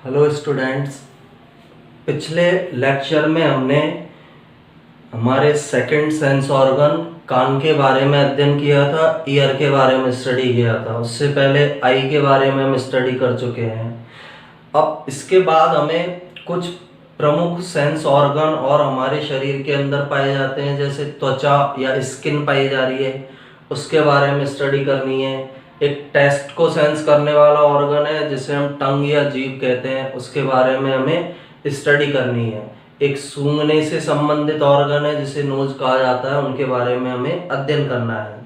Hello students. पिछले lecture में हमने हमारे सेकंड सेंस ऑर्गन कान के बारे में अध्ययन किया था, ईयर के बारे में स्टडी किया था। उससे पहले आई के बारे में हम स्टडी कर चुके हैं। अब इसके बाद हमें कुछ प्रमुख सेंस ऑर्गन और हमारे शरीर के अंदर पाए जाते हैं, जैसे त्वचा या स्किन पाई जा रही है, उसके बारे में स्टडी करनी है। एक टेस्ट को सेंस करने वाला ऑर्गन है जिसे हम टंग या जीभ कहते हैं, उसके बारे में हमें स्टडी करनी है। एक सूंघने से संबंधित ऑर्गन है जिसे नोज कहा जाता है, उनके बारे में हमें अध्ययन करना है।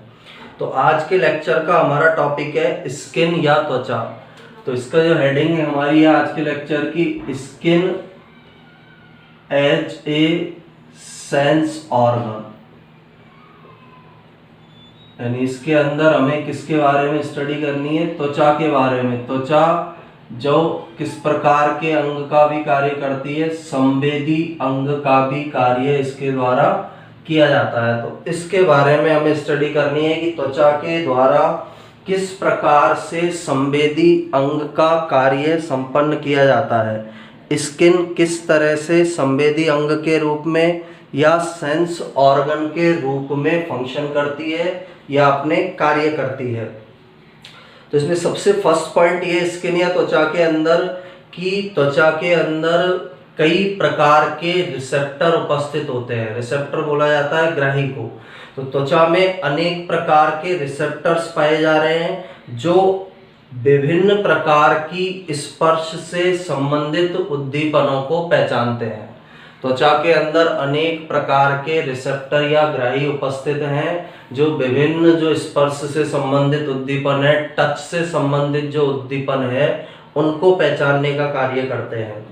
तो आज के लेक्चर का हमारा टॉपिक है स्किन या त्वचा। तो इसका जो हेडिंग है हमारी आज के लेक्चर की, skin as a sense organ, यानी इसके अंदर हमें किसके बारे में स्टडी करनी है? त्वचा के बारे में। त्वचा जो किस प्रकार के अंग का भी कार्य करती है, संवेदी अंग का भी कार्य इसके द्वारा किया जाता है। तो इसके बारे में हमें स्टडी करनी है कि त्वचा के द्वारा किस प्रकार से संवेदी अंग का कार्य संपन्न किया जाता है। स्किन किस तरह से संवेदी अंग के रूप में या सेंस ऑर्गन के रूप में फंक्शन करती है या अपने कार्य करती है। तो इसमें सबसे फर्स्ट पॉइंट ये स्किन या त्वचा के अंदर कि त्वचा के अंदर कई प्रकार के रिसेप्टर उपस्थित होते हैं। रिसेप्टर बोला जाता है ग्राही को। तो त्वचा में अनेक प्रकार के रिसेप्टर्स पाए जा रहे हैं जो विभिन्न प्रकार की स्पर्श से संबंधित उद्दीपनों को पहचानते हैं। त्वचा के अंदर अनेक प्रकार के रिसेप्टर या ग्राही उपस्थित हैं जो विभिन्न जो स्पर्श से संबंधित उद्दीपन है, टच से संबंधित जो उद्दीपन है, उनको पहचानने का कार्य करते हैं।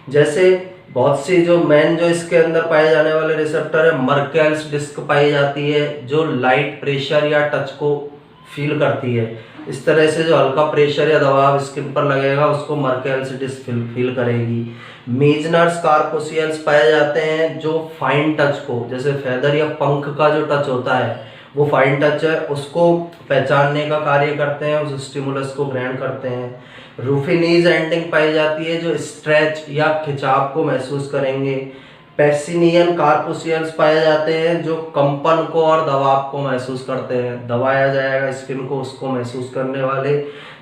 जैसे बहुत सी जो मेन जो इसके अंदर पाए जाने वाले रिसेप्टर है, मर्केल्स डिस्क पाई जाती है जो लाइट प्रेशर या टच को फील करती है। इस तरह से जो हल्का प्रेशर या दबाव स्किन पर लगेगा उसको मर्केल्स डिस्क फील करेगी। मीजनर्स कार्पोसियल्स पाए जाते हैं जो फाइन टच को, जैसे फेदर या पंख का जो टच होता है वो फाइन टच है, उसको पहचानने का कार्य करते हैं, उस स्टिमुलस को ग्रहण करते हैं। रूफिनीज एंडिंग पाई जाती है जो स्ट्रेच या खिंचाव को महसूस करेंगे। पैसिनियन कार्पोसियल्स पाए जाते हैं जो कंपन को और दबाव को महसूस करते हैं। दबाया जाएगा स्किन को, उसको महसूस करने वाले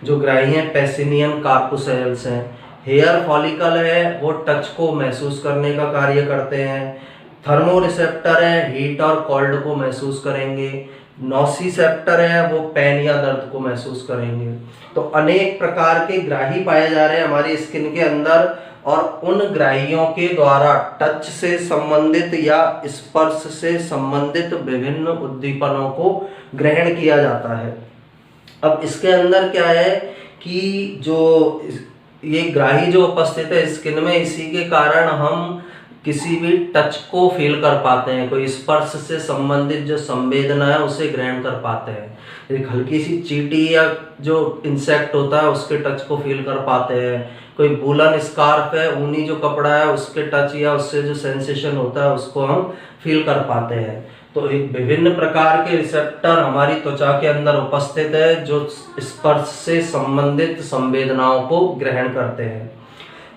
जो ग्राही हैं पैसिनियन कार्पोसियल्स हैं। हेयर फॉलिकल है वो टच को महसूस करने का कार्य करते हैं। थर्मोरिसेप्टर है, हीट और कोल्ड को महसूस करेंगे। नोसिसेप्टर है वो पेन या दर्द को महसूस करेंगे। तो अनेक प्रकार के ग्राही पाए जा रहे हैं हमारी स्किन के अंदर और उन ग्राहियों के द्वारा टच से संबंधित या स्पर्श से संबंधित विभिन्न उद्दीपनों को ग्रहण किया जाता है। अब इसके अंदर क्या है कि जो ये ग्राही जो उपस्थित है स्किन में, इसी के कारण हम किसी भी टच को फील कर पाते हैं, कोई स्पर्श से संबंधित जो संवेदना है उसे ग्रहण कर पाते हैं। एक हल्की सी चींटी या जो इंसेक्ट होता है उसके टच को फील कर पाते हैं। कोई वूलन स्कार्फ है, ऊनी जो कपड़ा है, उसके टच या उससे जो सेंसेशन होता है उसको हम फील कर पाते हैं। तो एक विभिन्न प्रकार के रिसेप्टर हमारी त्वचा के अंदर उपस्थित है जो स्पर्श से संबंधित संवेदनाओं को ग्रहण करते हैं।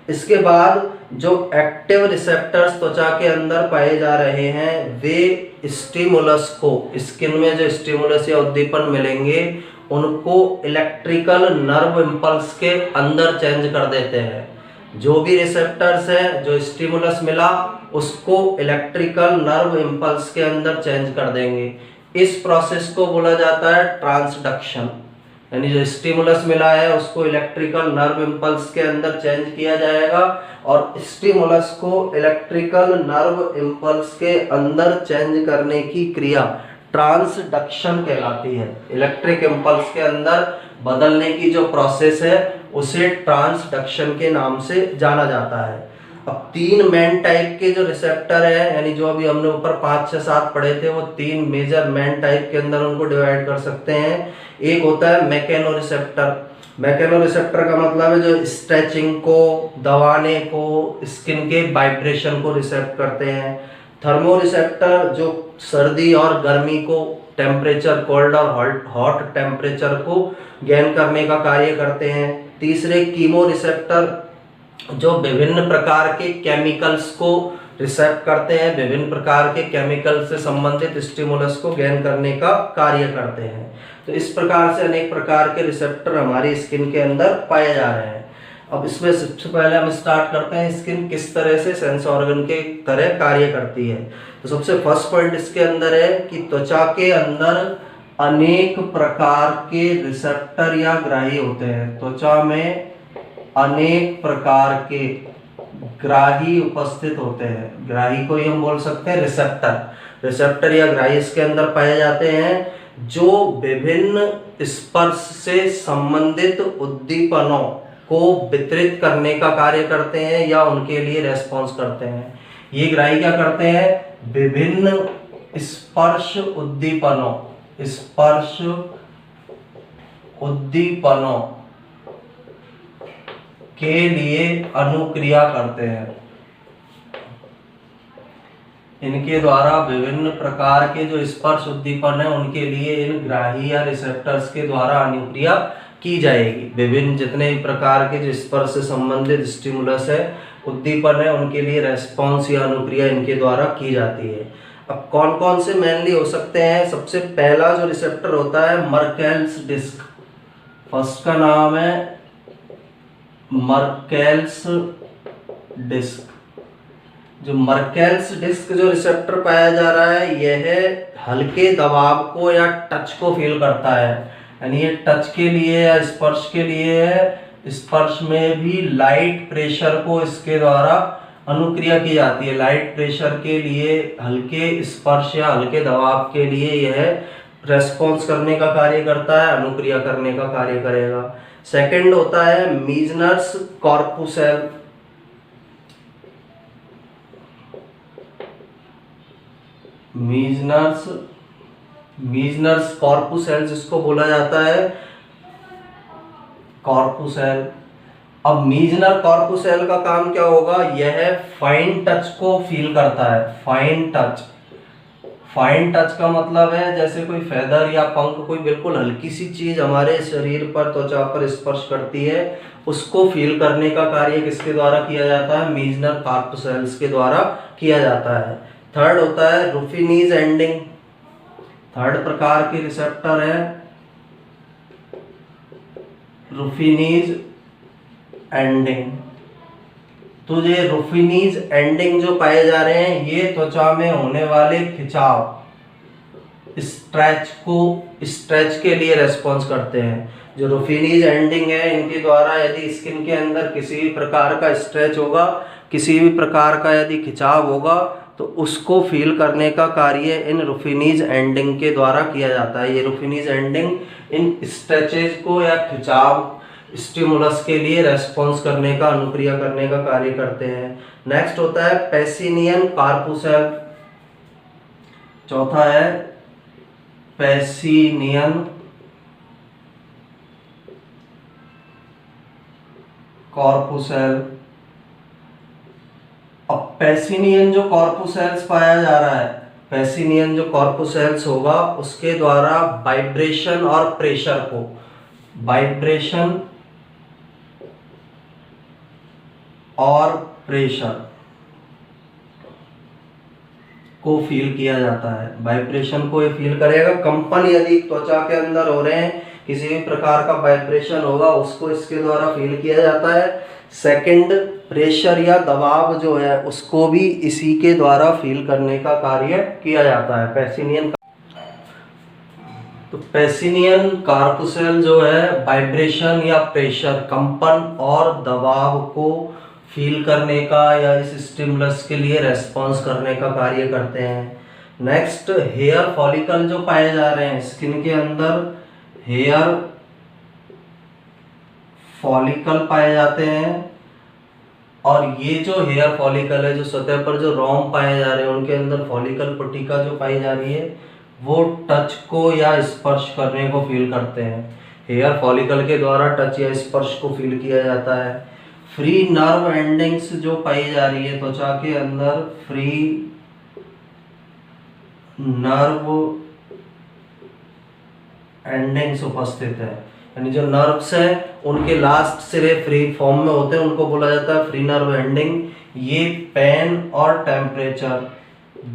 इसके बाद जो एक्टिव रिसेप्टर्स त्वचा के अंदर पाए जा रहे हैं वे स्टिमुलस को, स्किन में जो स्टिमुलस या उद्दीपन मिलेंगे उनको इलेक्ट्रिकल नर्व इम्पल्स के अंदर चेंज कर देते हैं। जो भी रिसेप्टर्स है जो स्टिमुलस मिला उसको इलेक्ट्रिकल नर्व इम्पल्स के अंदर चेंज कर देंगे। इस प्रोसेस को बोला जाता है ट्रांसडक्शन, यानी जो स्टिमुलस मिला है उसको इलेक्ट्रिकल नर्व इम्पल्स के अंदर चेंज किया जाएगा और स्टिमुलस को इलेक्ट्रिकल नर्व इम्पल्स के अंदर चेंज करने की क्रिया ट्रांसडक्शन कहलाती है। इलेक्ट्रिक इम्पल्स के अंदर बदलने की जो प्रोसेस है उसे ट्रांसडक्शन के नाम से जाना जाता है। अब तीन मेन टाइप के जो रिसेप्टर है, यानी जो अभी हमने ऊपर 5, 6, 7 पढ़े थे, वो तीन मेजर मेन टाइप के अंदर उनको डिवाइड कर सकते हैं। एक होता है मैकेनो रिसेप्टर। मैकेनो रिसेप्टर का मतलब है जो स्ट्रेचिंग को, दबाने को, स्किन के वाइब्रेशन को रिसेप्ट करते हैं। थर्मो रिसेप्टर जो सर्दी और गर्मी को, टेम्परेचर, कोल्ड और हॉट टेम्परेचर को गेन करने का कार्य करते हैं। तीसरे कीमो रिसेप्टर जो विभिन्न प्रकार के केमिकल्स को रिसेप्ट करते हैं, विभिन्न प्रकार के केमिकल से संबंधित स्टिमुलस को गेन करने का कार्य करते हैं। तो इस प्रकार से अनेक प्रकार के रिसेप्टर हमारी स्किन के अंदर पाए जा रहे हैं। अब इसमें सबसे पहले हम स्टार्ट करते हैं स्किन किस तरह से सेंस ऑर्गन के तरह कार्य करती है। तो सबसे फर्स्ट पॉइंट इसके अंदर है कि त्वचा के अंदर अनेक प्रकार के रिसेप्टर या ग्राही होते हैं। त्वचा में अनेक प्रकार के ग्राही उपस्थित होते हैं। ग्राही को ही हम बोल सकते हैं रिसेप्टर। रिसेप्टर या ग्राही इसके अंदर पाए जाते हैं जो विभिन्न स्पर्श से संबंधित उद्दीपनों को वितरित करने का कार्य करते हैं या उनके लिए रेस्पॉन्स करते हैं। ये ग्राही क्या करते हैं? विभिन्न स्पर्श उद्दीपनों के लिए अनुक्रिया करते हैं। इनके द्वारा विभिन्न प्रकार के जो स्पर्श उद्दीपन है उनके लिए इन ग्राही या रिसेप्टर्स के द्वारा अनुक्रिया की जाएगी। विभिन्न जितने भी प्रकार के जो स्पर्श से संबंधित स्टिमुलस है, उद्दीपन है, उनके लिए रेस्पॉन्स या अनुक्रिया इनके द्वारा की जाती है। अब कौन कौन से मेनली हो सकते हैं? सबसे पहला जो रिसेप्टर होता है मर्केल्स डिस्क। फर्स्ट का नाम है मर्केल्स डिस्क। जो मर्केल्स डिस्क जो रिसेप्टर पाया जा रहा है यह हल्के दबाव को या टच को फील करता है, यानी ये टच के लिए या स्पर्श के लिए है। स्पर्श में भी लाइट प्रेशर को इसके द्वारा अनुक्रिया की जाती है। लाइट प्रेशर के लिए, हल्के स्पर्श या हल्के दबाव के लिए यह रेस्पॉन्स करने का कार्य करता है, अनुक्रिया करने का कार्य करेगा। सेकंड होता है मीजनर्स कॉर्पुसेल। मीजनर्स कॉर्पुसेल जिसको बोला जाता है कॉर्पुसेल। अब मीजनर कॉर्पुसेल का काम क्या होगा? यह फाइन टच को फील करता है। फाइन टच का मतलब है जैसे कोई फेदर या पंख, कोई बिल्कुल हल्की सी चीज हमारे शरीर पर, त्वचा पर स्पर्श करती है, उसको फील करने का कार्य किसके द्वारा किया जाता है? मीजनर कॉर्पुसेल्स के द्वारा किया जाता है। थर्ड होता है रुफिनीज एंडिंग। थर्ड प्रकार के रिसेप्टर है रुफिनीज एंडिंग। तो ये रुफिनीज एंडिंग जो पाए जा रहे हैं ये त्वचा में होने वाले खिंचाव, स्ट्रेच के लिए रेस्पॉन्स करते हैं। जो रुफिनीज एंडिंग है इनके द्वारा यदि स्किन के अंदर किसी भी प्रकार का स्ट्रेच होगा, किसी भी प्रकार का यदि खिंचाव होगा तो उसको फील करने का कार्य इन रुफिनीज एंडिंग के द्वारा किया जाता है। ये रुफिनीज एंडिंग इन स्ट्रेचेज को या खिंचाव स्टिमुलस के लिए रेस्पॉन्स करने का, अनुक्रिया करने का कार्य करते हैं। नेक्स्ट होता है पेसिनियन कॉर्पुसेल। चौथा है पेसिनियन कॉर्पुसेल। अब पेसिनियन जो कॉर्पुसेल्स पाया जा रहा है, पेसिनियन जो कॉर्पुसेल्स होगा उसके द्वारा वाइब्रेशन और प्रेशर को, वाइब्रेशन और प्रेशर को फील किया जाता है। वाइब्रेशन को ये फील करेगा। कंपन यदि त्वचा के अंदर हो रहे हैं, किसी भी प्रकार का वाइब्रेशन होगा उसको इसके द्वारा फील किया जाता है। सेकंड, प्रेशर या दबाव जो है उसको भी इसी के द्वारा फील करने का कार्य किया जाता है। पेसिनियन, तो पेसिनियन कॉर्पुसेल जो है वाइब्रेशन या प्रेशर, कंपन और दबाव को फील करने का या इस स्टिमुलस के लिए रेस्पॉन्स करने का कार्य करते हैं। नेक्स्ट, हेयर फॉलिकल जो पाए जा रहे हैं स्किन के अंदर, हेयर फॉलिकल पाए जाते हैं। और ये जो हेयर फॉलिकल है, जो सतह पर जो रोम पाए जा रहे हैं उनके अंदर फॉलिकल पट्टिका जो पाई जा रही है वो टच को या स्पर्श करने को फील करते हैं। हेयर फॉलिकल के द्वारा टच या स्पर्श को फील किया जाता है। फ्री नर्व एंडिंग्स जो पाई जा रही है त्वचा के अंदर, फ्री नर्व एंडिंग्स उपस्थित है। यानी जो नर्व्स हैं उनके लास्ट सिरे फ्री फॉर्म में होते हैं, उनको बोला जाता है फ्री नर्व एंडिंग। ये पेन और टेम्परेचर,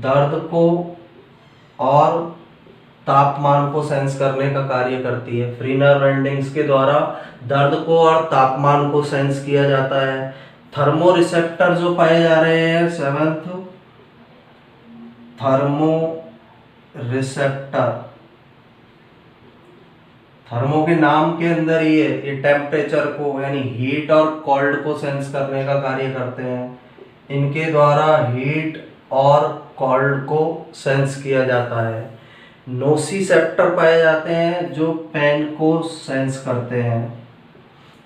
दर्द को और तापमान को सेंस करने का कार्य करती है। फ्री नर्व एंडिंग्स के द्वारा दर्द को और तापमान को सेंस किया जाता है। थर्मो रिसेप्टर जो पाए जा रहे हैं, सेवेंथ थर्मो रिसेप्टर, थर्मो के नाम के अंदर ही है, ये टेम्परेचर को यानी हीट और कोल्ड को सेंस करने का कार्य करते हैं। इनके द्वारा हीट और कोल्ड को सेंस किया जाता है। नोसिसेप्टर पाए जाते हैं जो पेन को सेंस करते हैं।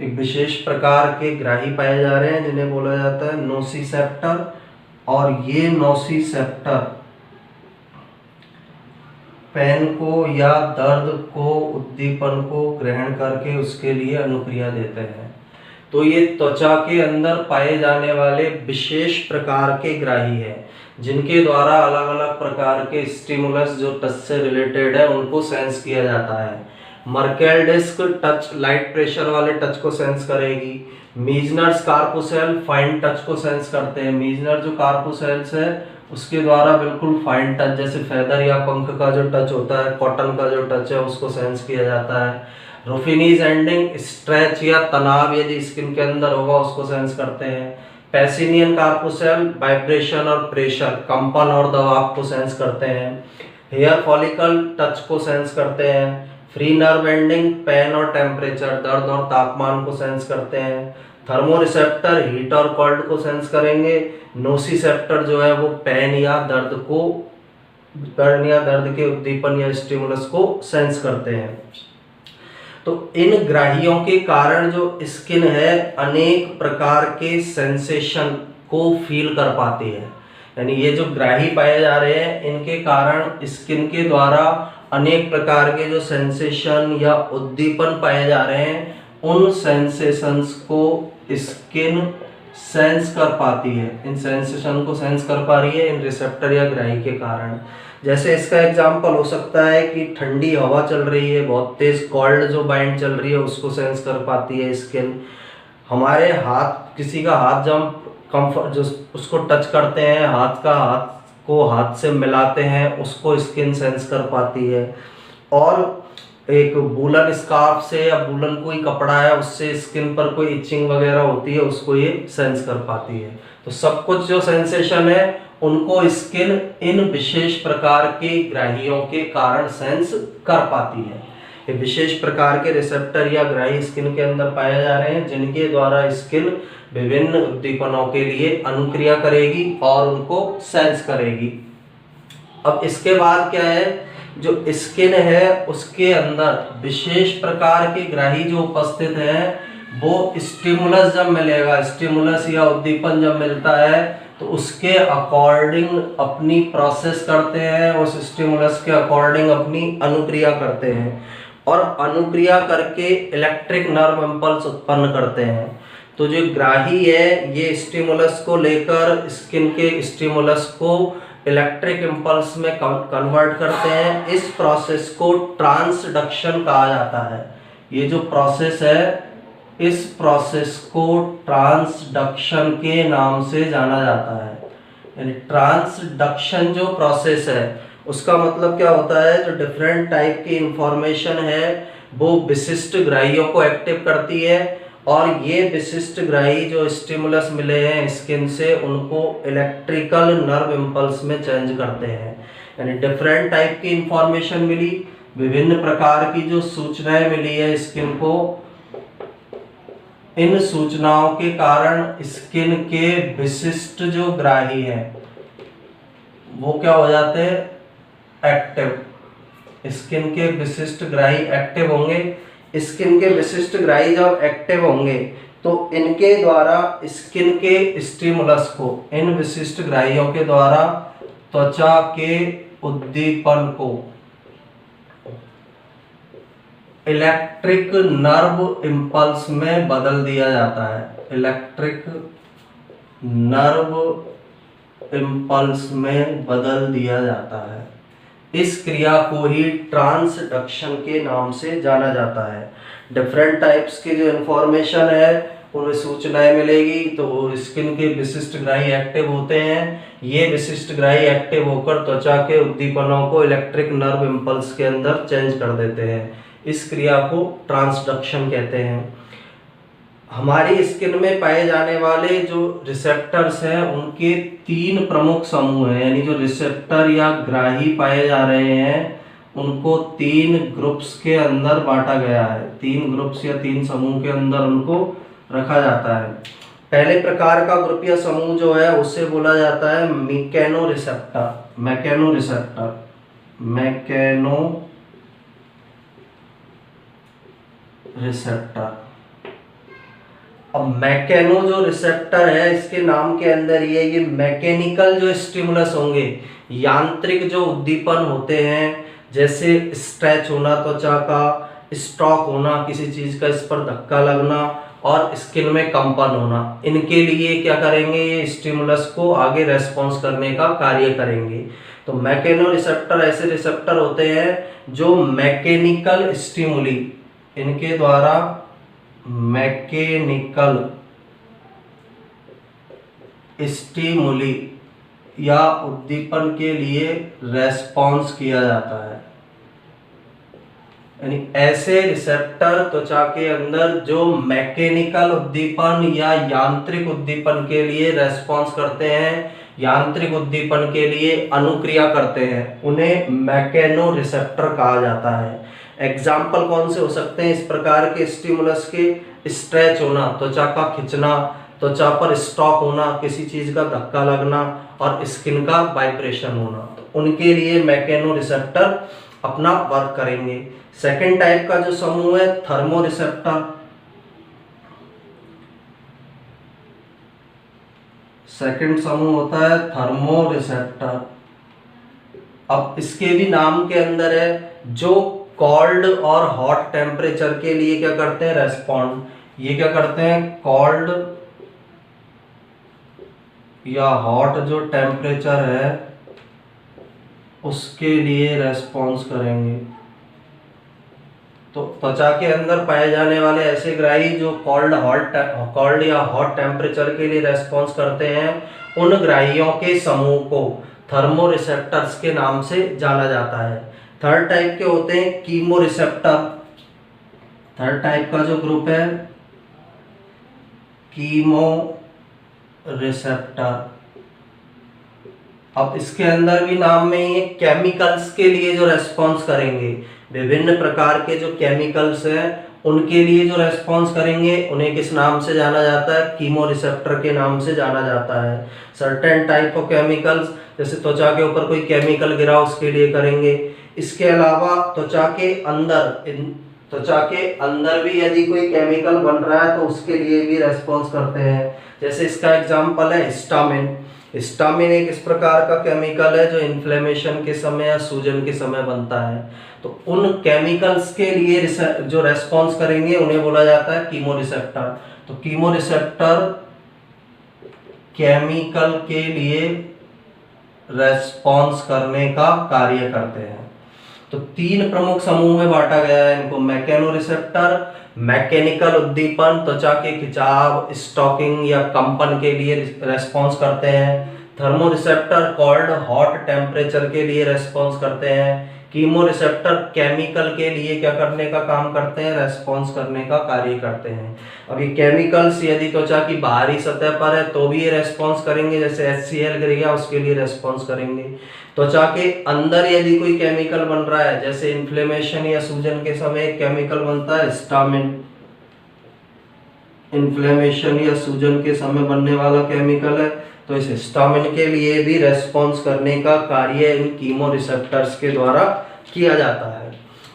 एक विशेष प्रकार के ग्राही पाए जा रहे हैं जिन्हें बोला जाता है नोसिसेप्टर, और ये नोसिसेप्टर पेन को या दर्द को, उद्दीपन को ग्रहण करके उसके लिए अनुक्रिया देते हैं। तो ये त्वचा के अंदर पाए जाने वाले विशेष प्रकार के ग्राही हैं जिनके द्वारा अलग अलग प्रकार के स्टिमुलस जो टच से रिलेटेड है उनको सेंस किया जाता है। Merkel disc touch, light pressure वाले टच को सेंस करेगी। मीजनर कार्पोसेल फाइन टच को सेंस करते हैं। मीजनर जो कार्पोसेल्स है उसके द्वारा बिल्कुल फाइन टच, जैसे फेदर या पंख का जो टच होता है, कॉटन का जो टच है उसको सेंस किया जाता है। रुफिनीज एंडिंग स्ट्रेच या तनाव यदि स्किन के अंदर होगा उसको सेंस करते हैं। पैसिनियन कार्पोसेल वाइब्रेशन और प्रेशर, कंपन और दबाव को सेंस करते हैं। हेयर फॉलिकल टच को सेंस करते हैं। फ्री नर्व एंडिंग पेन और टेम्परेचर, दर्द और तापमान को सेंस करते हैं। थर्मोरिसेप्टर हीट और कोल्ड को सेंस करेंगे। नोसिसेप्टर जो है वो पेन या दर्द को, पेन या दर्द के उद्दीपन या स्टिमुलस को सेंस करते हैं। तो इन ग्राहियों के कारण जो स्किन है अनेक प्रकार के सेंसेशन को फील कर पाती है। यानी ये जो ग्राही पाए जा रहे हैं इनके कारण स्किन के द्वारा अनेक प्रकार के जो सेंसेशन या उद्दीपन पाए जा रहे हैं उन सेंसेशंस को स्किन सेंस कर पाती है। इन सेंसेशन को सेंस कर पा रही है इन रिसेप्टर या ग्राही के कारण। जैसे इसका एग्जांपल हो सकता है कि ठंडी हवा चल रही है, बहुत तेज कोल्ड जो बाइंड चल रही है उसको सेंस कर पाती है स्किन। हमारे हाथ, किसी का हाथ जब हम कंफर्ट जो उसको टच करते हैं, हाथ को हाथ से मिलाते हैं उसको स्किन सेंस कर पाती है। और एक वूलन स्कार्फ से या वूलन कोई कपड़ा है उससे स्किन पर कोई इचिंग वगैरह होती है उसको ये सेंस कर पाती है। तो सब कुछ जो सेंसेशन है उनको स्किन इन विशेष प्रकार के ग्राहियों के कारण सेंस कर पाती है। ये विशेष प्रकार के रिसेप्टर या ग्राही स्किन के अंदर पाए जा रहे हैं जिनके द्वारा स्किन विभिन्न उद्दीपनों के लिए अनुक्रिया करेगी और उनको सेंस करेगी। अब इसके बाद क्या है, जो स्किन है उसके अंदर विशेष प्रकार के ग्राही जो उपस्थित हैं वो स्टिमुलस जब मिलेगा, स्टिमुलस या उद्दीपन जब मिलता है तो उसके अकॉर्डिंग अपनी प्रोसेस करते हैं, उस स्टिमुलस के अकॉर्डिंग अपनी अनुक्रिया करते हैं और अनुक्रिया करके इलेक्ट्रिक नर्व इम्पल्स उत्पन्न करते हैं। तो जो ग्राही है ये स्टिमुलस को लेकर स्किन के स्टिमुलस को इलेक्ट्रिक इम्पल्स में कन्वर्ट करते हैं। इस प्रोसेस को ट्रांसडक्शन कहा जाता है। ये जो प्रोसेस है इस प्रोसेस को ट्रांसडक्शन के नाम से जाना जाता है। यानी ट्रांसडक्शन जो प्रोसेस है उसका मतलब क्या होता है, जो डिफरेंट टाइप की इंफॉर्मेशन है वो विशिष्ट ग्राहियों को एक्टिव करती है और ये विशिष्ट ग्राही जो स्टिमुलस मिले हैं स्किन से उनको इलेक्ट्रिकल नर्व इम्पल्स में चेंज करते हैं। यानी डिफरेंट टाइप की इंफॉर्मेशन मिली, विभिन्न प्रकार की जो सूचनाएं मिली है स्किन को, इन सूचनाओं के कारण स्किन के विशिष्ट जो ग्राही हैं वो क्या हो जाते हैं, एक्टिव। स्किन के विशिष्ट ग्राही एक्टिव होंगे। स्किन के विशिष्ट ग्राही जब एक्टिव होंगे तो इनके द्वारा स्किन के स्टिमुलस को, इन विशिष्ट ग्राहियों के द्वारा त्वचा के उद्दीपन को इलेक्ट्रिक नर्व इम्पल्स में बदल दिया जाता है। इलेक्ट्रिक नर्व इम्पल्स में बदल दिया जाता है। इस क्रिया को ही ट्रांसडक्शन के नाम से जाना जाता है। डिफरेंट टाइप्स की जो इन्फॉर्मेशन है उनमें सूचनाएं मिलेगी। तो स्किन के विशिष्ट ग्राही एक्टिव होते हैं, ये विशिष्ट ग्राही एक्टिव होकर त्वचा के उद्दीपनों को इलेक्ट्रिक नर्व इम्पल्स के अंदर चेंज कर देते हैं। इस क्रिया को ट्रांसडक्शन कहते हैं। हमारी स्किन में पाए जाने वाले जो रिसेप्टर्स हैं उनके 3 प्रमुख समूह हैं, यानी जो रिसेप्टर या ग्राही पाए जा रहे हैं उनको 3 ग्रुप्स के अंदर बांटा गया है। 3 ग्रुप्स या 3 समूह के अंदर उनको रखा जाता है। पहले प्रकार का ग्रुप या समूह जो है उससे बोला जाता है mechano receptor. Mechano receptor, mechano receptor. अब मैकेनो जो रिसेप्टर है इसके नाम के अंदर ये मैकेनिकल जो स्टिमुलस होंगे, यांत्रिक जो उद्दीपन होते हैं, जैसे स्ट्रेच होना त्वचा का, स्टॉक होना किसी चीज का, इस पर धक्का लगना और स्किन में कंपन होना, इनके लिए क्या करेंगे, ये स्टिमुलस को आगे रेस्पॉन्स करने का कार्य करेंगे। तो मैकेनो रिसेप्टर ऐसे रिसेप्टर होते हैं जो मैकेनिकल स्टिमुली, इनके द्वारा मैकेनिकल स्टिमुली या उद्दीपन के लिए रेस्पॉन्स किया जाता है। यानी ऐसे रिसेप्टर त्वचा के अंदर जो मैकेनिकल उद्दीपन या यांत्रिक उद्दीपन के लिए रेस्पॉन्स करते हैं, यांत्रिक उद्दीपन के लिए अनुक्रिया करते हैं, उन्हें मैकेनो रिसेप्टर कहा जाता है। एग्जाम्पल कौन से हो सकते हैं इस प्रकार के स्टिमुलस के? स्ट्रेच होना, त्वचा का खिंचना, त्वचा पर स्टॉक होना, किसी चीज का धक्का लगना और स्किन का वाइब्रेशन होना, तो उनके लिए मैकेनो रिसेप्टर अपना वर्क करेंगे। सेकेंड टाइप का जो समूह है थर्मो रिसेप्टर। सेकेंड समूह होता है थर्मो रिसेप्टर। अब इसके भी नाम के अंदर है, जो कोल्ड और हॉट टेम्परेचर के लिए क्या करते हैं, रेस्पॉन्ड। ये क्या करते हैं, कोल्ड या हॉट जो टेम्परेचर है उसके लिए रेस्पॉन्स करेंगे। तो त्वचा के अंदर पाए जाने वाले ऐसे ग्राही जो कोल्ड या हॉट टेम्परेचर के लिए रेस्पॉन्स करते हैं, उन ग्राहियों के समूह को थर्मो रिसेप्टर्स के नाम से जाना जाता है। थर्ड टाइप के होते हैं कीमो रिसेप्टर। थर्ड टाइप का जो ग्रुप है कीमो रिसेप्टर। अब इसके अंदर भी नाम में ये केमिकल्स के लिए जो रेस्पॉन्स करेंगे, विभिन्न प्रकार के जो केमिकल्स हैं उनके लिए जो रेस्पॉन्स करेंगे उन्हें किस नाम से जाना जाता है, कीमो रिसेप्टर के नाम से जाना जाता है। सर्टेन टाइप ऑफ केमिकल्स, जैसे त्वचा के ऊपर कोई केमिकल गिरा उसके लिए करेंगे। इसके अलावा त्वचा के अंदर भी यदि कोई केमिकल बन रहा है तो उसके लिए भी रेस्पॉन्स करते हैं। जैसे इसका एग्जांपल है हिस्टामिन। हिस्टामिन एक इस प्रकार का केमिकल है जो इन्फ्लेमेशन के समय या सूजन के समय बनता है। तो उन केमिकल्स के लिए जो रेस्पॉन्स करेंगे उन्हें बोला जाता है कीमो रिसेप्टर। तो कीमो रिसेप्टर केमिकल के लिए रेस्पॉन्स करने का कार्य करते हैं। तो 3 प्रमुख समूह में बांटा गया है इनको। मैकेनो रिसेप्टर मैकेनिकल उद्दीपन, त्वचा के खिंचाव, स्टॉकिंग या कंपन के लिए रेस्पॉन्स करते हैं। Thermo receptor cold hot temperature के लिए रेस्पॉन्स करते हैं। कीमो रिसेप्टर केमिकल के लिए क्या करने का काम करते हैं, रेस्पॉन्स करने का कार्य करते हैं। अब ये केमिकल्स यदि त्वचा की बाहरी सतह पर है तो भी ये रेस्पॉन्स करेंगे, जैसे HCl गिर गया उसके लिए रेस्पॉन्स करेंगे। त्वचा के अंदर यदि कोई केमिकल बन रहा है, जैसे इन्फ्लेमेशन या सूजन के समय एक केमिकल बनता है हिस्टामिन, इन्फ्लेमेशन या सूजन के समय बनने वाला केमिकल है, तो इस हिस्टामिन के लिए भी रेस्पॉन्स करने का कार्य इन कीमो रिसेप्टर्स के द्वारा किया जाता है।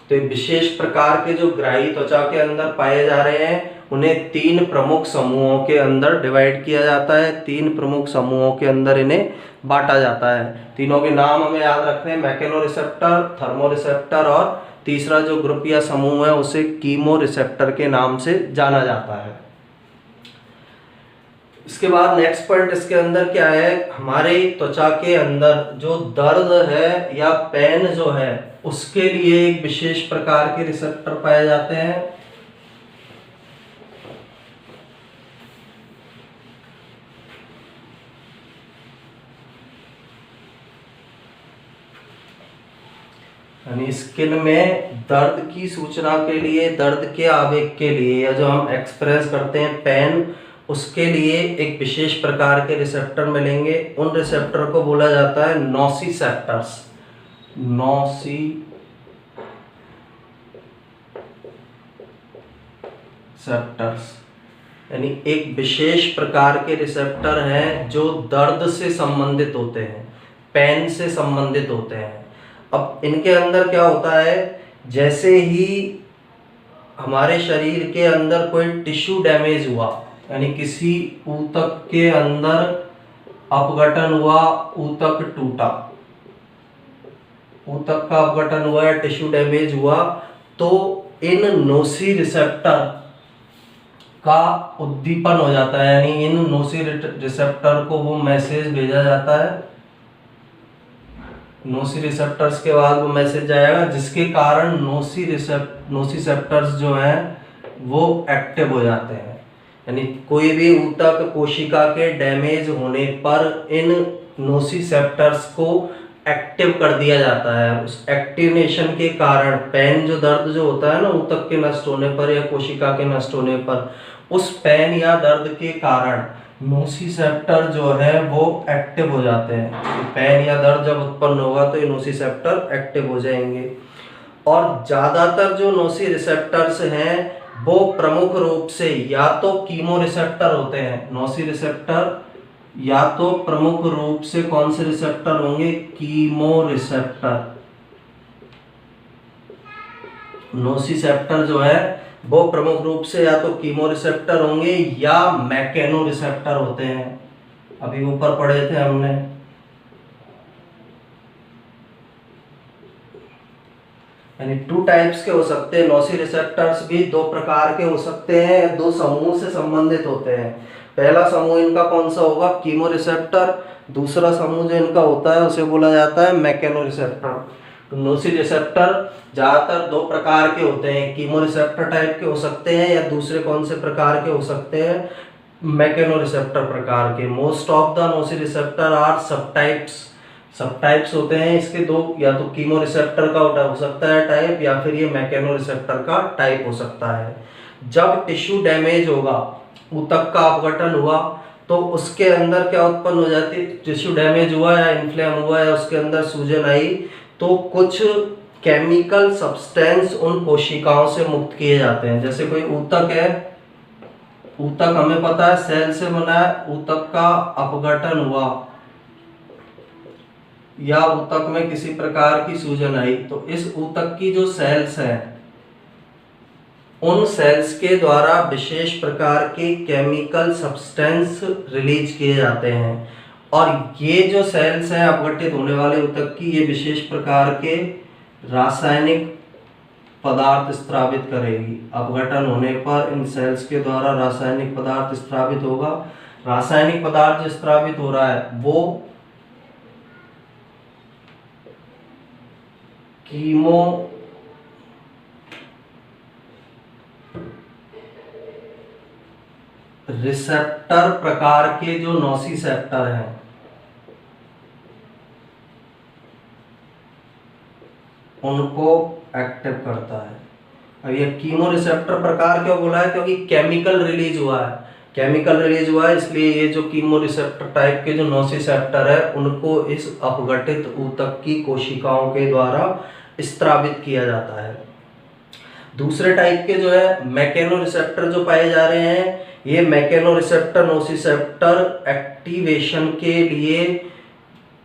तो ये विशेष प्रकार के जो ग्राही त्वचा के अंदर पाए जा रहे हैं उन्हें 3 प्रमुख समूहों के अंदर डिवाइड किया जाता है। 3 प्रमुख समूहों के अंदर इन्हें बांटा जाता है। तीनों के नाम हमें याद रखने हैं, मैकेनो रिसेप्टर, थर्मो रिसेप्टर और तीसरा जो ग्रुप या समूह है उसे कीमो रिसेप्टर के नाम से जाना जाता है। इसके बाद नेक्स्ट पॉइंट इसके अंदर क्या है, हमारे त्वचा के अंदर जो दर्द है या पेन जो है उसके लिए एक विशेष प्रकार के रिसेप्टर पाए जाते हैं। यानी स्किन में दर्द की सूचना के लिए, दर्द के आवेग के लिए, या जो हम एक्सप्रेस करते हैं पेन, उसके लिए एक विशेष प्रकार के रिसेप्टर मिलेंगे। उन रिसेप्टर को बोला जाता है नोसिसेप्टर्स। नोसिसेप्टर्स यानी एक विशेष प्रकार के रिसेप्टर हैं जो दर्द से संबंधित होते हैं, पेन से संबंधित होते हैं। अब इनके अंदर क्या होता है, जैसे ही हमारे शरीर के अंदर कोई टिश्यू डैमेज हुआ, यानी किसी ऊतक के अंदर अपघटन हुआ, ऊतक टूटा, ऊतक का अपघटन हुआ या टिश्यू डैमेज हुआ, तो इन नोसी रिसेप्टर का उद्दीपन हो जाता है। यानी इन नोसी रिसेप्टर को वो मैसेज भेजा जाता है, नोसी रिसेप्टर्स के बाद वो मैसेज जाएगा, जिसके कारण नोसिसेप्टर्स जो हैं वो एक्टिव हो जाते हैं। यानी कोई भी ऊतक कोशिका के डैमेज होने पर इन नोसिसेप्टर्स को एक्टिव कर दिया जाता है। उस एक्टिवेशन के कारण पेन, जो दर्द जो होता है ना ऊतक के नष्ट होने पर या कोशिका के नष्ट होने पर, उस पेन या दर्द के कारण नोसिसेप्टर जो है वो एक्टिव हो जाते हैं। तो पेन या दर्द जब उत्पन्न होगा तो ये नोसिसेप्टर एक्टिव हो जाएंगे। और ज़्यादातर जो नोसी रिसेप्टर्स हैं वो प्रमुख रूप से या तो कीमो रिसेप्टर होते हैं। नोसी रिसेप्टर या तो प्रमुख रूप से कौन से रिसेप्टर होंगे, कीमो रिसेप्टर। नोसिसेप्टर जो है वो प्रमुख रूप से या तो कीमो रिसेप्टर होंगे या मैकेनो रिसेप्टर होते हैं। अभी ऊपर पढ़े थे हमने। यानी 2 टाइप्स के हो सकते हैं। नोसी रिसेप्टर्स भी 2 प्रकार के हो सकते हैं, 2 समूह से संबंधित होते हैं। पहला समूह इनका कौन सा होगा, कीमो रिसेप्टर। दूसरा समूह जो इनका होता है उसे बोला जाता है मैकेनो रिसेप्टर। तो नोसी रिसेप्टर ज़्यादातर 2 प्रकार के होते हैं, कीमो रिसेप्टर टाइप के हो सकते हैं या दूसरे कौन से प्रकार के हो सकते हैं, मैकेनो रिसेप्टर प्रकार के। Most of the nociceptor are subtypes होते हैं इसके 2, या तो कीमो रिसेप्टर का हो सकता है टाइप, या फिर ये मैकेनो रिसेप्टर का टाइप हो सकता है। जब टिश्यू डैमेज होगा, ऊतक का अपघटन हुआ, तो उसके अंदर क्या उत्पन्न हो जाती है, टिश्यू डैमेज हुआ या इन्फ्लेम हुआ या उसके अंदर सूजन आई, तो कुछ केमिकल सब्सटेंस उन कोशिकाओं से मुक्त किए जाते हैं। जैसे कोई ऊतक है, ऊतक हमें पता है सेल से बना है, ऊतक का अपघटन हुआ या ऊतक में किसी प्रकार की सूजन आई, तो इस ऊतक की जो सेल्स हैं उन सेल्स के द्वारा विशेष प्रकार के केमिकल सब्सटेंस रिलीज किए जाते हैं। और ये जो सेल्स हैं अपघटित होने वाले ऊतक की, ये विशेष प्रकार के रासायनिक पदार्थ स्रावित करेगी। अपघटन होने पर इन सेल्स के द्वारा रासायनिक पदार्थ स्रावित होगा। रासायनिक पदार्थ जो स्रावित हो रहा है वो कीमो रिसेप्टर प्रकार के जो नोसिसेप्टर हैं उनको एक्टिव करता है। अब ये कीमो रिसेप्टर प्रकार क्यों बोला है, क्योंकि केमिकल रिलीज हुआ है, इसलिए ये जो कीमो रिसेप्टर टाइप के जो नोसिसेप्टर है उनको इस अपघटित ऊतक की कोशिकाओं के द्वारा स्रावित किया जाता है। दूसरे टाइप के जो है मैकेनो रिसेप्टर जो पाए जा रहे हैं, ये मैकेनो रिसेप्टर नोसिसेप्टर एक्टिवेशन के लिए,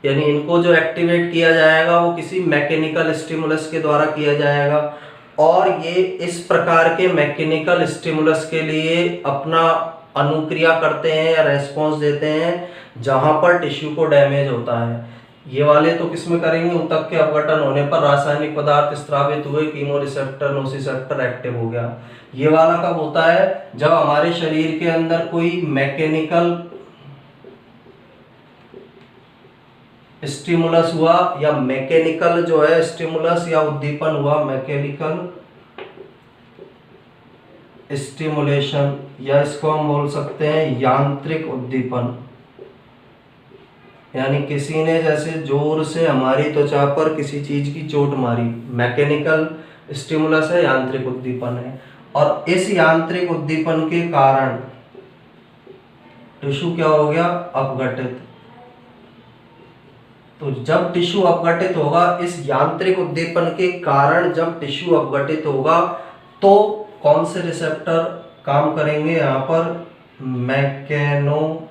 यानी इनको जो एक्टिवेट किया जाएगा वो किसी मैकेनिकल स्टिमुलस के द्वारा किया जाएगा। और ये इस प्रकार के मैकेनिकल स्टिमुलस के लिए अपना अनुक्रिया करते हैं या रेस्पॉन्स देते हैं जहां पर टिश्यू को डैमेज होता है। ये वाले तो किसमें करेंगे, ऊतक के अपघटन होने पर रासायनिक पदार्थ स्रावित हुए, कीमो रिसेप्टर नोसिसेप्टर एक्टिव हो गया। ये वाला कब होता है, जब हमारे शरीर के अंदर कोई मैकेनिकल स्टिमुलस हुआ या मैकेनिकल जो है स्टिमुलस या उद्दीपन हुआ, मैकेनिकल स्टिमुलेशन, या इसको हम बोल सकते हैं यांत्रिक उद्दीपन। यानी किसी ने जैसे जोर से हमारी त्वचा पर किसी चीज की चोट मारी, मैकेनिकल स्टिमुलस है, यांत्रिक उद्दीपन है। और इस यांत्रिक उद्दीपन के कारण टिश्यू क्या हो गया, अपघटित। तो जब टिश्यू अपघटित होगा, इस यांत्रिक उद्दीपन के कारण जब टिश्यू अपघटित होगा तो कौन से रिसेप्टर काम करेंगे यहाँ पर, मैकेनो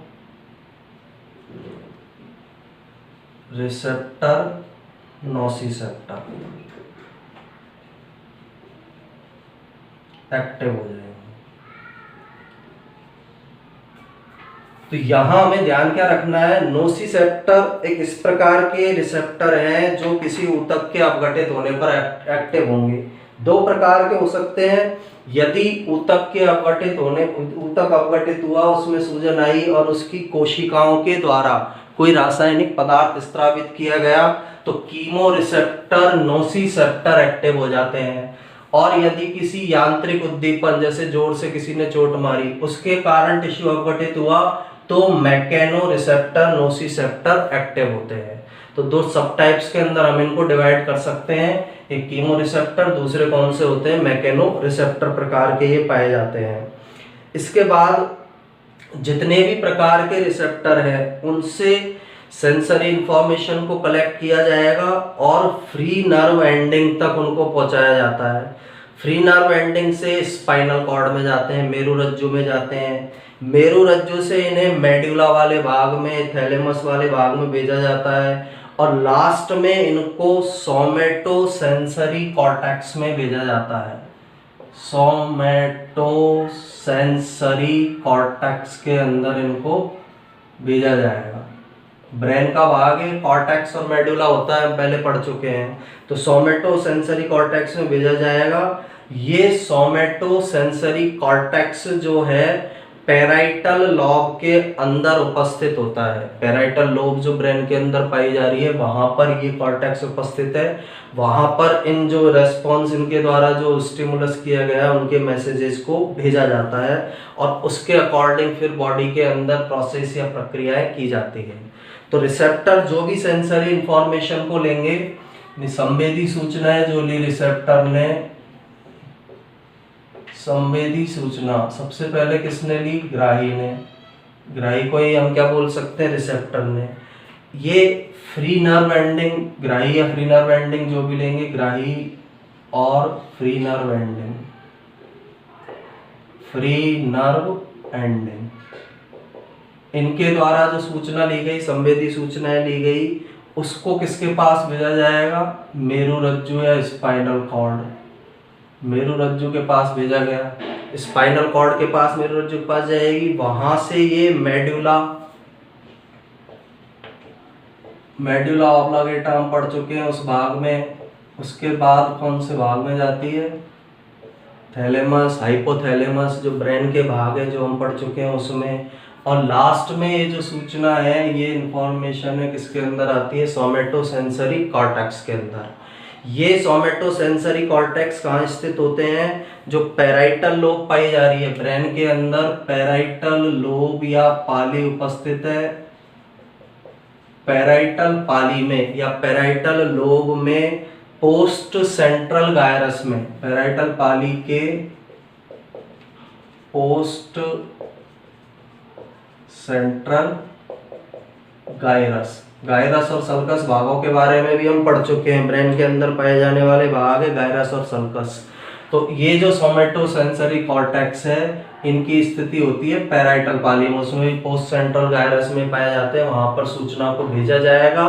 रिसेप्टर, नोसिसेप्टर एक्टिव हो जाएंगे। तो यहां हमें ध्यान क्या रखना है, नोसिसेप्टर एक इस प्रकार के रिसेप्टर हैं जो किसी ऊतक के अपघटित होने पर एक्टिव होंगे। दो प्रकार के हो सकते हैं, यदि ऊतक अपघटित हुआ, उसमें सूजन आई और उसकी कोशिकाओं के द्वारा कोई रासायनिक पदार्थ स्त्रावित किया गया तो कीमो रिसेप्टर, नोसिसेप्टर एक्टिव हो जाते हैं। और यदि किसी यांत्रिक उद्दीपन जैसे जोर से किसी ने चोट मारी उसके कारण टिश्यू अपघटित हुआ तो मैकेनो रिसेप्टर, नोसिसेप्टर एक्टिव होते हैं। तो दो सब टाइप्स के अंदर हम इनको डिवाइड कर सकते हैं, एक कीमो रिसेप्टर, दूसरे कौन से होते हैं, मैकेनो रिसेप्टर प्रकार के ये पाए जाते हैं। इसके बाद जितने भी प्रकार के रिसेप्टर हैं उनसे सेंसरी इंफॉर्मेशन को कलेक्ट किया जाएगा और फ्री नर्व एंडिंग तक उनको पहुंचाया जाता है। फ्री नर्व एंडिंग से स्पाइनल कॉर्ड में जाते हैं, मेरुरज्जु में जाते हैं, मेरुरज्जु से इन्हें मेडुला वाले भाग में, थैलेमस वाले भाग में भेजा जाता है और लास्ट में इनको सोमैटो सेंसरी कॉर्टेक्स में भेजा जाता है। सोमैटो सेंसरी कॉर्टेक्स के अंदर इनको भेजा जाएगा। ब्रेन का भाग है, कॉर्टेक्स और मेडुला होता है, हम पहले पढ़ चुके हैं। तो सोमैटो सेंसरी कॉर्टेक्स में भेजा जाएगा। ये सोमैटो सेंसरी कॉर्टेक्स जो है पैराइटल लोब के अंदर उपस्थित होता है। पैराइटल लोब जो ब्रेन के अंदर पाई जा रही है वहां पर ये कॉर्टेक्स उपस्थित है। वहां पर इन जो रेस्पॉन्स इनके द्वारा जो स्टिमुलस किया गया है उनके मैसेजेस को भेजा जाता है और उसके अकॉर्डिंग फिर बॉडी के अंदर प्रोसेस या प्रक्रियाएं की जाती है। तो रिसेप्टर जो भी सेंसरी इंफॉर्मेशन को लेंगे, संवेदी सूचनाएं जो ली रिसेप्टर ने, संवेदी सूचना सबसे पहले किसने ली, ग्राही ने। ग्राही को ही हम क्या बोल सकते हैं, रिसेप्टर ने। ये फ्री नर्व एंडिंग, ग्राही या फ्री नर्व एंडिंग जो भी लेंगे, ग्राही और free nerve ending, free nerve ending, इनके द्वारा जो सूचना ली गई, संवेदी सूचनाएं ली गई, उसको किसके पास भेजा जाएगा, मेरुरज्जु या स्पाइनल कॉर्ड। मेरुरज्जु के पास भेजा गया, स्पाइनल कॉर्ड के पास, मेरुरज्जु के पास जाएगी। वहां से ये मेडुला ऑब्लांगेटा हम पढ़ चुके हैं उस भाग में। उसके बाद कौन से भाग में जाती है, थैलेमस, हाइपोथैलेमस जो ब्रेन के भाग है जो हम पढ़ चुके हैं उसमें। और लास्ट में ये जो सूचना है, ये इंफॉर्मेशन है किसके अंदर आती है, सोमैटो सेंसरी कॉर्टेक्स के अंदर। ये सोमैटो सेंसरी कॉर्टेक्स कहाँ स्थित होते हैं, जो पैराइटल लोब पाई जा रही है ब्रेन के अंदर, पैराइटल लोब या पाली उपस्थित है। पैराइटल पाली में या पैराइटल लोब में, पोस्ट सेंट्रल गायरस में, पैराइटल पाली के पोस्ट सेंट्रल गायरस, गायरस और सल्कस भागों के बारे में भी हम पढ़ चुके हैं। ब्रेन के अंदर पाए जाने वाले भाग है गायरस और सल्कस। तो ये जो सोमैटो सेंसरी कॉर्टेक्स है, इनकी स्थिति होती है पैराइटल पाली में, उसमें पोस्ट सेंट्रल गायरस में पाए जाते हैं। वहां पर सूचना को भेजा जाएगा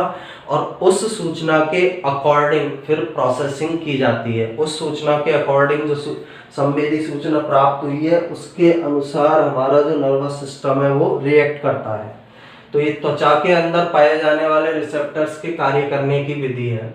और उस सूचना के अकॉर्डिंग फिर प्रोसेसिंग की जाती है। उस सूचना के अकॉर्डिंग जो संवेदी सूचना प्राप्त हुई है उसके अनुसार हमारा जो नर्वस सिस्टम है वो रिएक्ट करता है। तो ये त्वचा के अंदर पाए जाने वाले रिसेप्टर्स के कार्य करने की विधि है।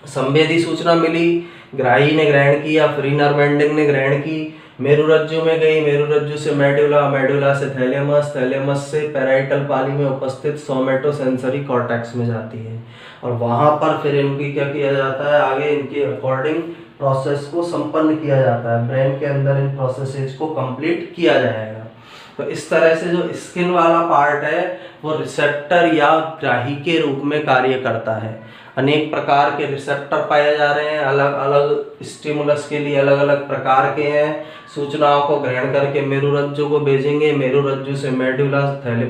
संवेदी सूचना मिली, ग्राही ने ग्रहण की या फ्री नर्व एंडिंग ने ग्रहण की, मेरुरज्जु में गई, मेरुरज्जु से मेडुला, मेडुला से थैलेमस, थैलेमस से पैराइटल पाली में उपस्थित सोमेटोसेंसरी कॉर्टेक्स में जाती है और वहां पर फिर इनकी क्या किया जाता है, आगे इनके अकॉर्डिंग प्रोसेस को संपन्न किया जाता है। ब्रेन के अंदर इन प्रोसेसेस को कंप्लीट किया जाएगा। तो इस तरह से जो स्किन वाला पार्ट है वो रिसेप्टर या ग्राही के रूप में कार्य करता है। अनेक प्रकार के रिसेप्टर पाए जा रहे हैं, अलग अलग स्टिमुलस के लिए अलग अलग प्रकार के हैं। सूचनाओं को ग्रहण करके मेरुरज्जु को भेजेंगे, मेरुरज्जु से मेडुला,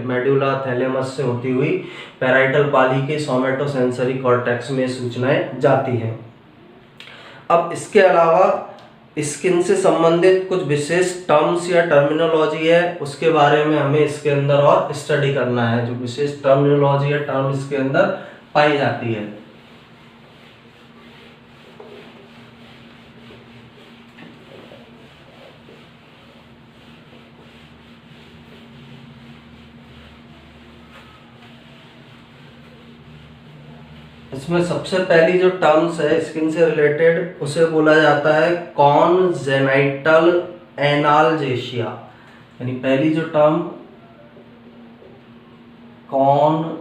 मेडुला थैलेमस से होती हुई पैराइटल पाली के सोमेटोसेंसरी कॉर्टेक्स में सूचनाएं जाती हैं। अब इसके अलावा स्किन से संबंधित कुछ विशेष टर्म्स या टर्मिनोलॉजी है, उसके बारे में हमें इसके अंदर और स्टडी करना है। जो विशेष टर्मिनोलॉजी या टर्म इसके अंदर पाई जाती है। इसमें सबसे पहली जो टर्म्स है स्किन से रिलेटेड उसे बोला जाता है कॉन्जेनाइटल एनाल्जेशिया। यानी पहली जो टर्म कॉन्जेनाइटल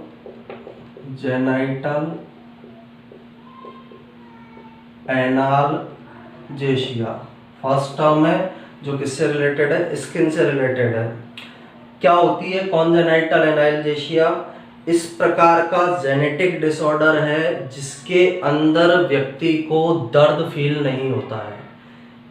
एनाल्जेशिया फर्स्ट टर्म है जो किससे रिलेटेड है, स्किन से रिलेटेड है। क्या होती है कॉन्जेनाइटल एनाल्जेशिया? इस प्रकार का जेनेटिक डिसऑर्डर है जिसके अंदर व्यक्ति को दर्द फील नहीं होता है।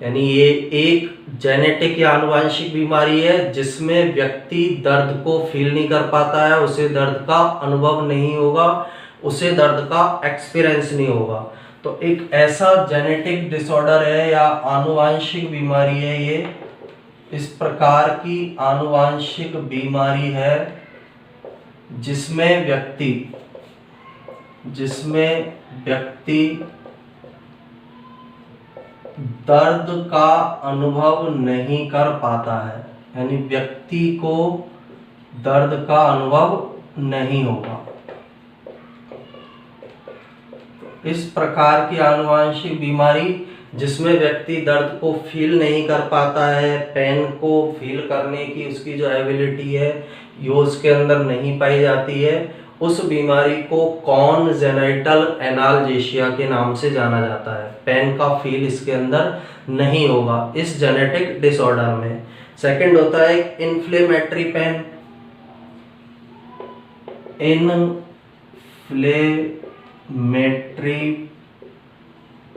यानी ये एक जेनेटिक या आनुवंशिक बीमारी है जिसमें व्यक्ति दर्द को फील नहीं कर पाता है, उसे दर्द का अनुभव नहीं होगा, उसे दर्द का एक्सपीरियंस नहीं होगा। तो एक ऐसा जेनेटिक डिसऑर्डर है या आनुवंशिक बीमारी है ये। इस प्रकार की आनुवंशिक बीमारी है जिसमें व्यक्ति दर्द का अनुभव नहीं कर पाता है। यानी व्यक्ति को दर्द का अनुभव नहीं होगा। इस प्रकार की आनुवंशिक बीमारी जिसमें व्यक्ति दर्द को फील नहीं कर पाता है, पेन को फील करने की उसकी जो एबिलिटी है ये उसके अंदर नहीं पाई जाती है, उस बीमारी को कॉन्जेनाइटल एनाल्जेशिया के नाम से जाना जाता है। पेन का फील इसके अंदर नहीं होगा इस जेनेटिक डिसऑर्डर में। सेकंड होता है इन्फ्लेमेटरी पेन। Inflammatory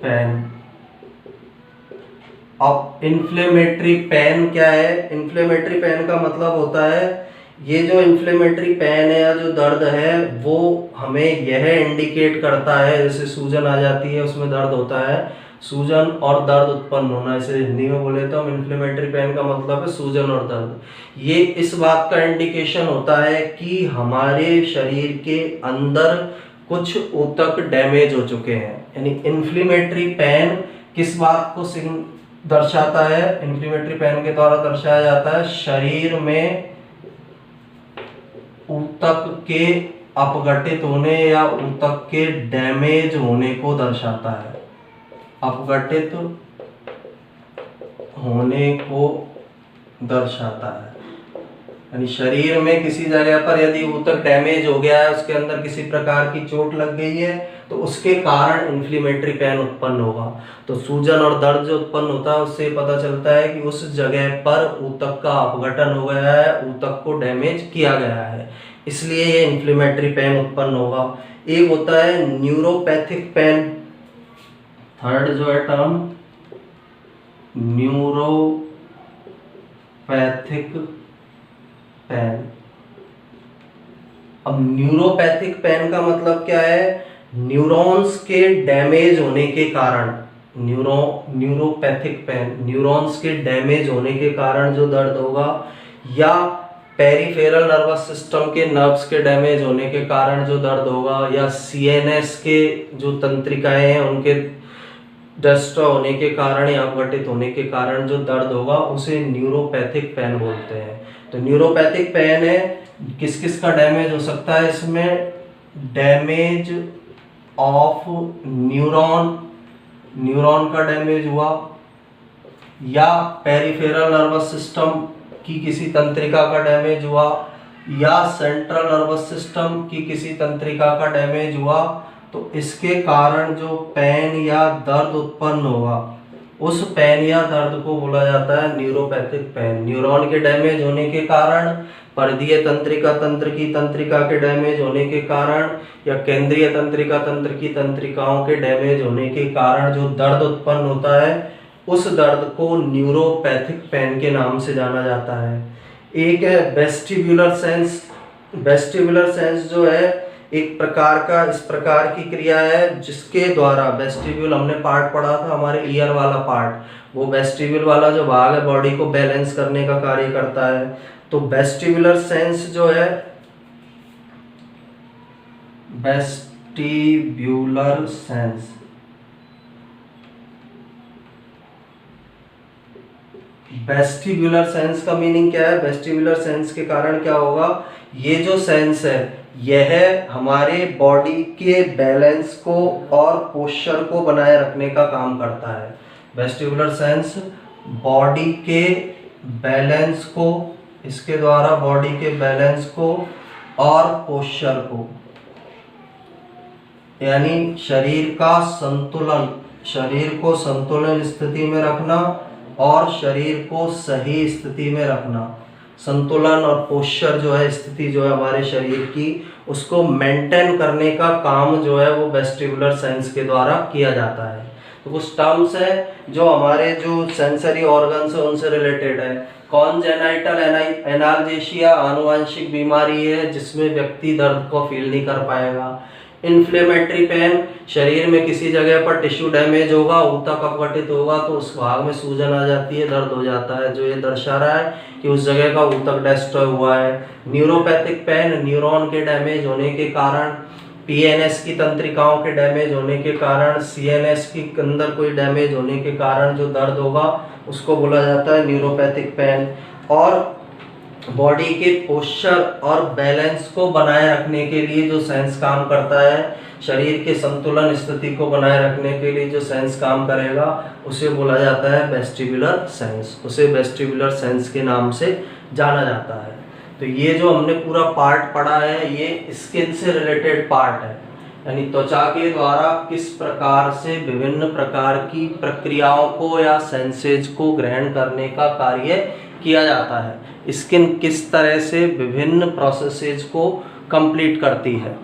pain. अब इन्फ्लेमेटरी पेन क्या है? इन्फ्लेमेटरी पेन का मतलब होता है ये जो इन्फ्लेमेटरी पेन है या जो दर्द है वो हमें यह इंडिकेट करता है, जैसे सूजन आ जाती है उसमें दर्द होता है, सूजन और दर्द उत्पन्न होना, इसे हिंदी में बोले तो हम इन्फ्लेमेटरी पेन का मतलब है सूजन और दर्द। ये इस बात का इंडिकेशन होता है कि हमारे शरीर के अंदर कुछ ऊतक डैमेज हो चुके हैं। यानी इन्फ्लेमेटरी पेन किस बात को दर्शाता है? इन्फ्लेमेटरी पेन के द्वारा दर्शाया जाता है शरीर में ऊतक के अपघटित होने या ऊतक के डैमेज होने को दर्शाता है। अपघटित होने को दर्शाता है। यानी शरीर में किसी जगह पर यदि ऊतक डैमेज हो गया है, उसके अंदर किसी प्रकार की चोट लग गई है तो उसके कारण इन्फ्लेमेटरी पेन उत्पन्न होगा। तो सूजन और दर्द जो उत्पन्न होता है उससे पता चलता है कि उस जगह पर ऊतक का अपघटन हो गया है, ऊतक को डैमेज किया गया है, इसलिए ये इन्फ्लेमेटरी पेन उत्पन्न होगा। एक होता है न्यूरोपैथिक पेन। थर्ड जो है टर्म न्यूरोपैथिक पेन। अब न्यूरोपैथिक पेन का मतलब क्या है? न्यूरॉन्स के डैमेज होने के कारण, न्यूरोपैथिक पेन न्यूरॉन्स के डैमेज होने के कारण जो दर्द होगा, या पेरिफेरल नर्वस सिस्टम के नर्व्स के डैमेज होने के कारण जो दर्द होगा, या सीएनएस के जो तंत्रिकाएं हैं उनके डिस्ट्रॉय होने के कारण या अपघटित होने के कारण जो दर्द होगा उसे न्यूरोपैथिक पेन बोलते हैं। तो न्यूरोपैथिक पेन है, किस किस का डैमेज हो सकता है इसमें? डैमेज ऑफ न्यूरॉन, न्यूरॉन का डैमेज हुआ, या पेरिफेरल नर्वस सिस्टम की किसी तंत्रिका का डैमेज हुआ या सेंट्रल नर्वस सिस्टम की किसी तंत्रिका का डैमेज हुआ, तो इसके कारण जो पेन या दर्द उत्पन्न होगा, उस पेन या दर्द को बोला जाता है न्यूरोपैथिक पेन। न्यूरॉन के डैमेज होने के कारण, परिधीय तंत्रिका तंत्र की तंत्रिका के डैमेज होने के कारण या केंद्रीय तंत्रिका तंत्र की तंत्रिकाओं के डैमेज होने के कारण जो दर्द उत्पन्न होता है, उस दर्द को न्यूरोपैथिक पेन के नाम से जाना जाता है। एक है वेस्टिब्युलर सेंस। वेस्टिब्युलर सेंस जो है एक प्रकार का, इस प्रकार की क्रिया है जिसके द्वारा, वेस्टिब्यूल हमने पार्ट पढ़ा था हमारे ईयर वाला पार्ट, वो वेस्टिब्यूल वाला जो भाग है बॉडी को बैलेंस करने का कार्य करता है। तो वेस्टिब्युलर सेंस जो है, वेस्टिब्युलर सेंस, वेस्टिब्युलर सेंस का मीनिंग क्या है? वेस्टिब्युलर सेंस के कारण क्या होगा, ये जो सेंस है यह हमारे बॉडी के बैलेंस को और पोस्चर को बनाए रखने का काम करता है। वेस्टिब्युलर सेंस बॉडी के बैलेंस को, इसके द्वारा बॉडी के बैलेंस को और पोस्चर को, यानी शरीर का संतुलन, शरीर को संतुलन स्थिति में रखना और शरीर को सही स्थिति में रखना, संतुलन और पोस्चर जो है, स्थिति जो है हमारे शरीर की, उसको मेंटेन करने का काम जो है वो वेस्टिब्युलर सेंस के द्वारा किया जाता है। तो कुछ टर्म्स है जो हमारे जो सेंसरी ऑर्गन्स है उनसे रिलेटेड है। कॉन्जेनाइटल एनाल्जेशिया आनुवांशिक बीमारी है जिसमें व्यक्ति दर्द को फील नहीं कर पाएगा। इन्फ्लेमेटरी पेन, शरीर में किसी जगह पर टिश्यू डैमेज होगा, ऊतक अपघटित होगा तो उस भाग में सूजन आ जाती है, दर्द हो जाता है, जो ये दर्शा रहा है कि उस जगह का ऊतक डिस्ट्रॉय हुआ है। न्यूरोपैथिक पेन, न्यूरॉन के डैमेज होने के कारण, पीएनएस की तंत्रिकाओं के डैमेज होने के कारण, सीएनएस के अंदर कोई डैमेज होने के कारण जो दर्द होगा उसको बोला जाता है न्यूरोपैथिक पेन। और बॉडी के पोस्चर और बैलेंस को बनाए रखने के लिए जो सेंस काम करता है, शरीर के संतुलन स्थिति को बनाए रखने के लिए जो सेंस काम करेगा उसे बोला जाता है वेस्टिब्युलर सेंस, उसे वेस्टिब्युलर सेंस के नाम से जाना जाता है। तो ये जो हमने पूरा पार्ट पढ़ा है ये स्किन से रिलेटेड पार्ट है, यानी त्वचा के द्वारा किस प्रकार से विभिन्न प्रकार की प्रक्रियाओं को या सेंसेज को ग्रहण करने का कार्य किया जाता है। स्किन किस तरह से विभिन्न प्रोसेसेज को कंप्लीट करती है।